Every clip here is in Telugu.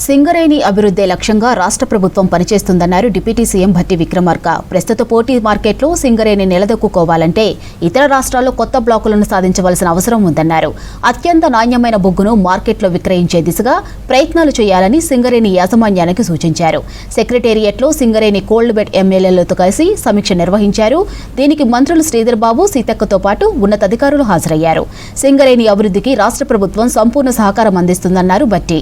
సింగరేణి అభివృద్ధి లక్ష్యంగా రాష్ట్ర ప్రభుత్వం పనిచేస్తుందన్నారు డిప్యూటీ సీఎం భట్టి విక్రమార్క. ప్రస్తుత పోటీ మార్కెట్లో సింగరేణి నిలదొక్కుకోవాలంటే ఇతర రాష్ట్రాల్లో కొత్త బ్లాకులను సాధించవలసిన అవసరం ఉందన్నారు. అత్యంత నాణ్యమైన బొగ్గును మార్కెట్లో విక్రయించే దిశగా ప్రయత్నాలు చేయాలని సింగరేణి యాజమాన్యానికి సూచించారు. సెక్రటేరియట్లో సింగరేణి కోల్డ్ బెడ్ ఎమ్మెల్యేలతో కలిసి సమీక్ష నిర్వహించారు. దీనికి మంత్రులు శ్రీధర్ బాబు, సీతక్కతో పాటు ఉన్నతాధికారులు హాజరయ్యారు. సింగరేణి అభివృద్ధికి రాష్ట్ర ప్రభుత్వం సంపూర్ణ సహకారం అందిస్తుందన్నారు భట్టి.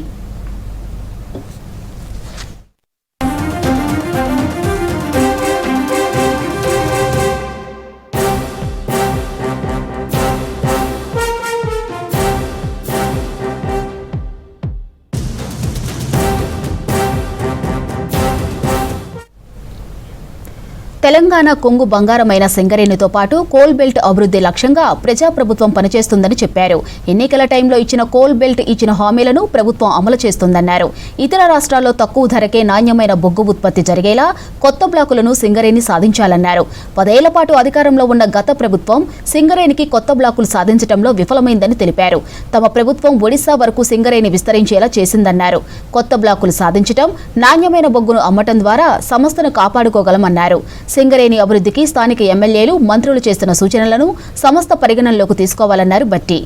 తెలంగాణ కొంగు బంగారమైన సింగరేణితో పాటు కోల్ బెల్ట్ అభివృద్ధి లక్ష్యంగా ప్రజాప్రభుత్వం పనిచేస్తుందని చెప్పారు. ఎన్నికల టైంలో ఇచ్చిన కోల్ బెల్ట్ ఇచ్చిన హామీలను ప్రభుత్వం అమలు చేస్తుందన్నారు. ఇతర రాష్ట్రాల్లో తక్కువ ధరకే నాణ్యమైన బొగ్గు ఉత్పత్తి జరిగేలా కొత్త బ్లాకులను సింగరేణి సాధించాలన్నారు. 10 ఏళ్ల పాటు అధికారంలో ఉన్న గత ప్రభుత్వం సింగరేణికి కొత్త బ్లాకులు సాధించడంలో విఫలమైందని తెలిపారు. తమ ప్రభుత్వం ఒడిశా వరకు సింగరేణి విస్తరించేలా చేసిందన్నారు. కొత్త బ్లాకులు సాధించడం, నాణ్యమైన బొగ్గును అమ్మటం ద్వారా సంస్థను కాపాడుకోగలమన్నారు. సింగరేణి అభివృద్ధికి స్థానిక ఎమ్మెల్యేలు, మంత్రులు చేస్తున్న సూచనలను సంస్థ పరిగణనలోకి తీసుకోవాలన్నారు భట్టి.